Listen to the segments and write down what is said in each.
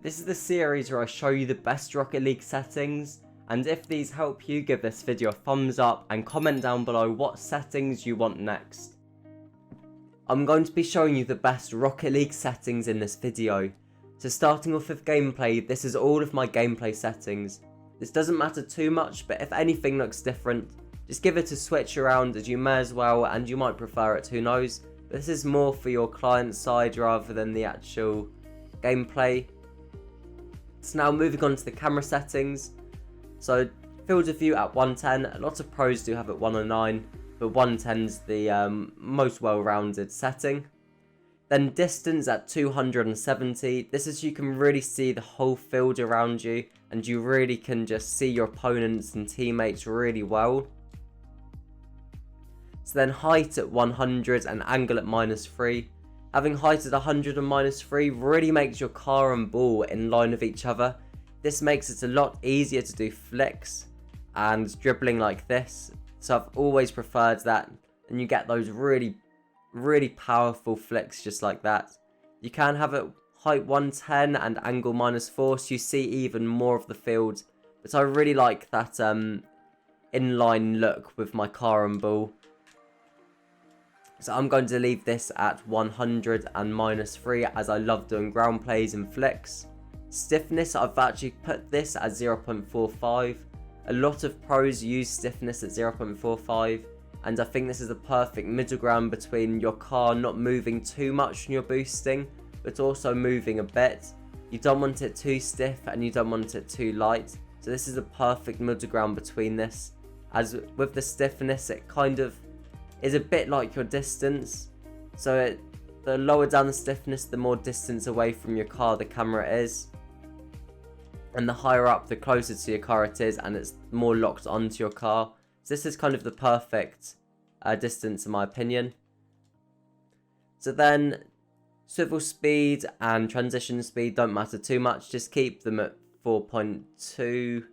This is the series where I show you the best Rocket League settings, and if these help you, give this video a thumbs up and comment down below what settings you want next. I'm going to be showing you the best Rocket League settings in this video. So starting off with gameplay, this is all of my gameplay settings. This doesn't matter too much, but if anything looks different, just give it a switch around as you may as well, and you might prefer it, who knows. But this is more for your client side rather than the actual gameplay. So now moving on to the camera settings. So field of view at 110, a lot of pros do have it 109, but 110 is the most well-rounded setting. Then distance at 270, this is you can really see the whole field around you, and you really can just see your opponents and teammates really well. So then height at 100 and angle at -3. Having height at 100 and -3 really makes your car and ball in line with each other. This makes it a lot easier to do flicks and dribbling like this. So I've always preferred that, and you get those really powerful flicks just like that. You can have it height 110 and angle -4, so you see even more of the field. But I really like that inline look with my car and ball. So I'm going to leave this at 100 and -3 as I love doing ground plays and flicks. Stiffness, I've actually put this at 0.45. A lot of pros use stiffness at 0.45, and I think this is the perfect middle ground between your car not moving too much when you're boosting, but also moving a bit. You don't want it too stiff and you don't want it too light, so this is a perfect middle ground between this. As with the stiffness, it kind of is a bit like your distance, so the lower down the stiffness, the more distance away from your car the camera is, and the higher up, the closer to your car it is, and it's more locked onto your car. So this is kind of the perfect distance in my opinion. So then swivel speed and transition speed don't matter too much, just keep them at 4.2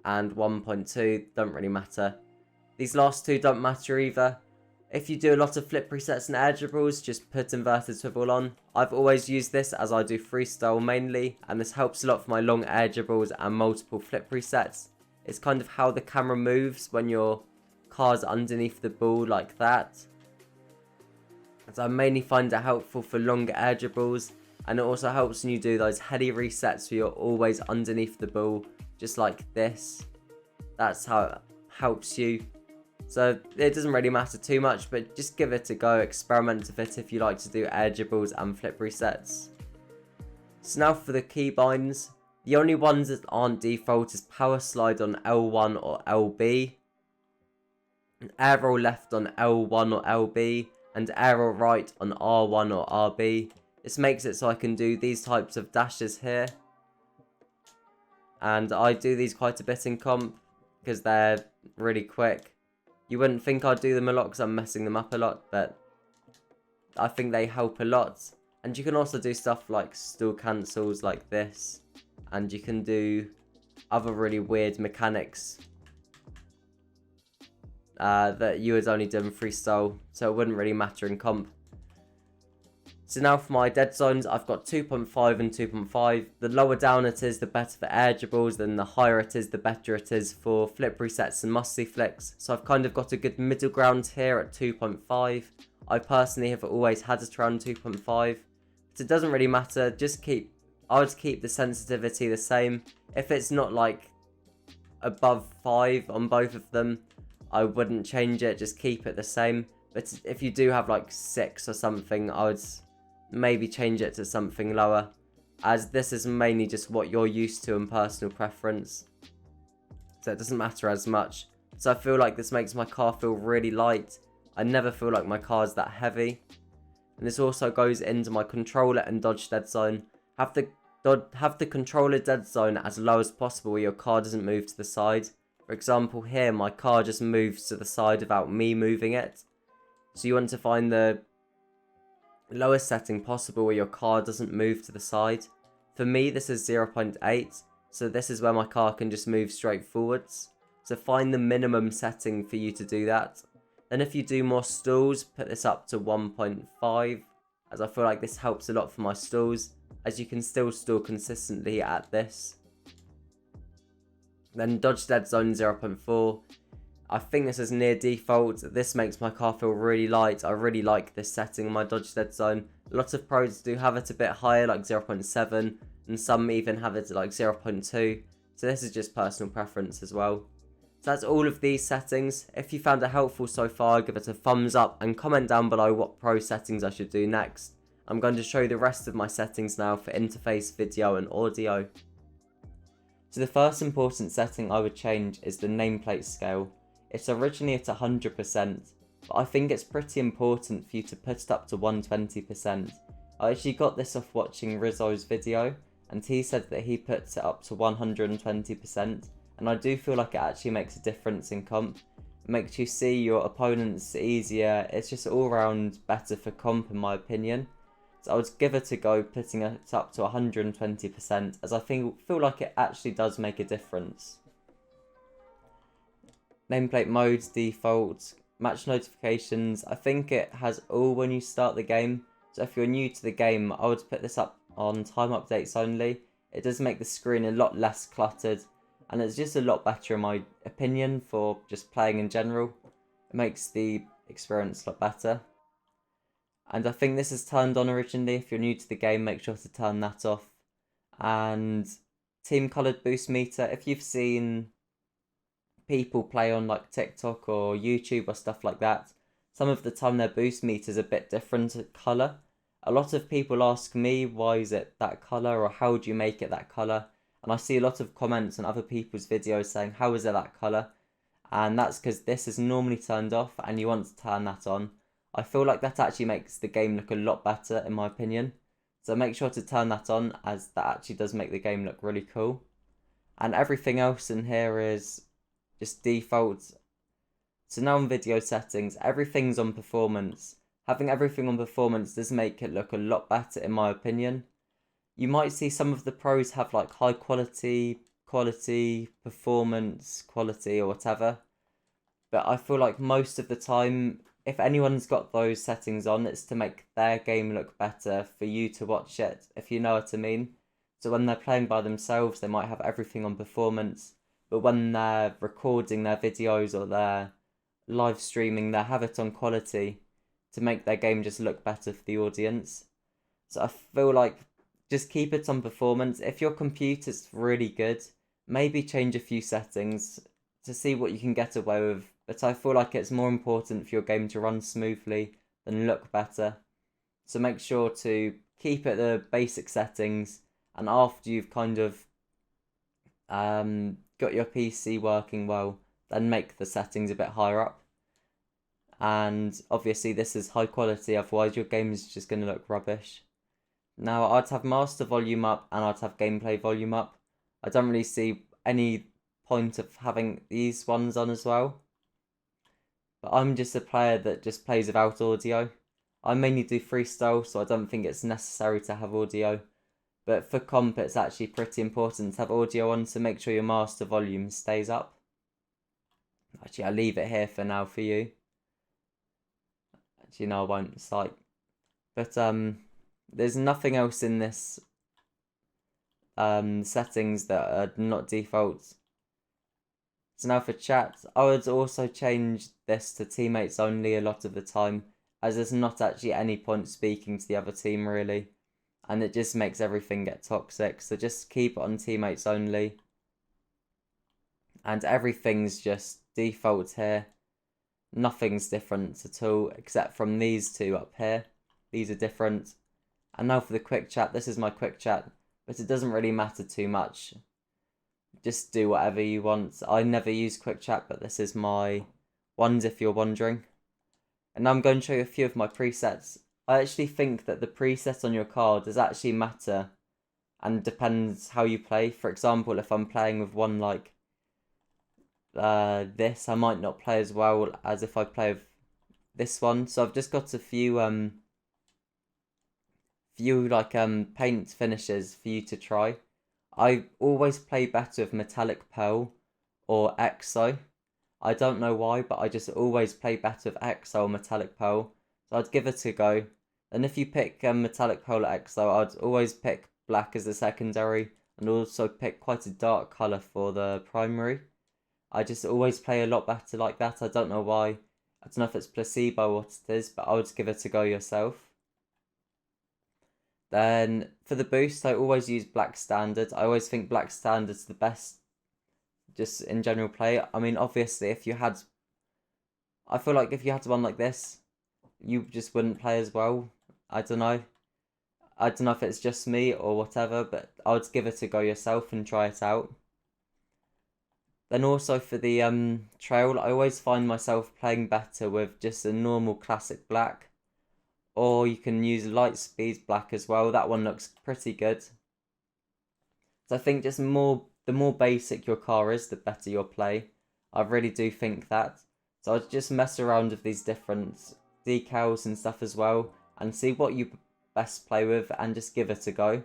and 1.2, don't really matter. These last two don't matter either. If you do a lot of flip resets and air dribbles, just put inverted swivel on. I've always used this as I do freestyle mainly, and this helps a lot for my long air dribbles and multiple flip resets. It's kind of how the camera moves when your car's underneath the ball like that. So I mainly find it helpful for long air dribbles, and it also helps when you do those heady resets where you're always underneath the ball, just like this. That's how it helps you. So it doesn't really matter too much, but just give it a go, experiment with it if you like to do air dribbles and flip resets. So now for the keybinds, the only ones that aren't default is power slide on L1 or LB, air roll left on L1 or LB, and air roll right on R1 or RB. This makes it so I can do these types of dashes here, and I do these quite a bit in comp because they're really quick. You wouldn't think I'd do them a lot because I'm messing them up a lot, but I think they help a lot. And you can also do stuff like stall cancels like this, and you can do other really weird mechanics that you would only do in freestyle, so it wouldn't really matter in comp. So now for my dead zones, I've got 2.5 and 2.5. The lower down it is, the better for air dribbles, then the higher it is, the better it is for flip resets and must-see flicks. So I've kind of got a good middle ground here at 2.5. I personally have always had it around 2.5. But it doesn't really matter, I would keep the sensitivity the same. If it's not like above 5 on both of them, I wouldn't change it, just keep it the same. But if you do have like 6 or something, I would maybe change it to something lower, as this is mainly just what you're used to and personal preference, so it doesn't matter as much. So I feel like this makes my car feel really light. I never feel like my car is that heavy. And this also goes into my controller and dodge dead zone. Have the controller dead zone as low as possible where your car doesn't move to the side. For example here, my car just moves to the side without me moving it. So you want to find the lowest setting possible where your car doesn't move to the side. For me, this is 0.8, so this is where my car can just move straight forwards. So find the minimum setting for you to do that. Then if you do more stalls, put this up to 1.5, as I feel like this helps a lot for my stalls. as you can still store consistently at this. Then dodge dead zone 0.4. I think this is near default. This makes my car feel really light. I really like this setting on my dodge dead zone. A lot of pros do have it a bit higher, like 0.7, and some even have it at like 0.2. So this is just personal preference as well. So that's all of these settings. If you found it helpful so far, give it a thumbs up and comment down below what pro settings I should do next. I'm going to show you the rest of my settings now for interface, video and audio. So the first important setting I would change is the nameplate scale. It's originally at 100%, but I think it's pretty important for you to put it up to 120%. I actually got this off watching Rizzo's video, and he said that he puts it up to 120%, and I do feel like it actually makes a difference in comp. It makes you see your opponents easier. It's just all round better for comp in my opinion. So I would give it a go putting it up to 120%, as I feel like it actually does make a difference. Nameplate modes, default, match notifications, I think it has all when you start the game. So if you're new to the game, I would put this up on time updates only. It does make the screen a lot less cluttered, and it's just a lot better in my opinion for just playing in general. It makes the experience a lot better. And I think this is turned on originally. If you're new to the game, make sure to turn that off. And team coloured boost meter, if you've seen people play on like TikTok or YouTube or stuff like that, some of the time their boost meter is a bit different colour. A lot of people ask me, why is it that colour, or how do you make it that colour? And I see a lot of comments on other people's videos saying, how is it that colour? And that's because this is normally turned off and you want to turn that on. I feel like that actually makes the game look a lot better in my opinion. So make sure to turn that on, as that actually does make the game look really cool. And everything else in here is just default. So now on video settings, everything's on performance. Having everything on performance does make it look a lot better in my opinion. You might see some of the pros have like high quality, performance, quality or whatever. But I feel like most of the time, if anyone's got those settings on, it's to make their game look better for you to watch it, if you know what I mean. So when they're playing by themselves, they might have everything on performance. But when they're recording their videos or they're live streaming, they have it on quality to make their game just look better for the audience. So I feel like just keep it on performance. If your computer's really good, maybe change a few settings to see what you can get away with. But I feel like it's more important for your game to run smoothly than look better. So make sure to keep it the basic settings, and after you've kind of got your PC working well, then make the settings a bit higher up. And obviously this is high quality, otherwise your game is just going to look rubbish. Now I'd have master volume up and I'd have gameplay volume up. I don't really see any point of having these ones on as well. But I'm just a player that just plays without audio. I mainly do freestyle, so I don't think it's necessary to have audio. But for comp, it's actually pretty important to have audio on, so make sure your master volume stays up. Actually, I'll leave it here for now for you. Actually, no, I won't. It's like... But there's nothing else in this settings that are not default. So now for chat, I would also change this to teammates only a lot of the time, as there's not actually any point speaking to the other team really, and it just makes everything get toxic. So just keep it on teammates only, and everything's just default here. Nothing's different at all except from these two up here. These are different. And now for the quick chat, this is my quick chat, but it doesn't really matter too much. Just do whatever you want. I never use quick chat, but this is my ones if you're wondering. And now I'm going to show you a few of my presets. I actually think that the preset on your car does actually matter and depends how you play. For example, if I'm playing with one like this, I might not play as well as if I play with this one. So I've just got a few paint finishes for you to try. I always play better with metallic pearl or exo. I don't know why, but I just always play better with exo or metallic pearl. So I'd give it a go. And if you pick metallic pearl or exo, I'd always pick black as the secondary, and also pick quite a dark colour for the primary. I just always play a lot better like that. I don't know why. I don't know if it's placebo or what it is, but I would give it a go yourself. Then for the boost, I always use black standard. I always think black standard's the best just in general play. I mean, obviously, I feel like if you had one like this, you just wouldn't play as well. I don't know. I don't know if it's just me or whatever, but I would give it a go yourself and try it out. Then also for the trail, I always find myself playing better with just a normal classic black. Or you can use light speed black as well. That one looks pretty good. So I think just the more basic your car is, the better your play. I really do think that. So I'd just mess around with these different decals and stuff as well, and see what you best play with, and just give it a go.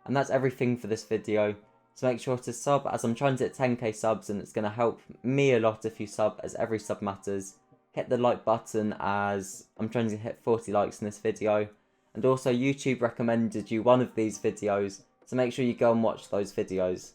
And that's everything for this video. So make sure to sub, as I'm trying to hit 10k subs, and it's going to help me a lot if you sub, as every sub matters. Hit the like button, as I'm trying to hit 40 likes in this video. And also YouTube recommended you one of these videos, so make sure you go and watch those videos.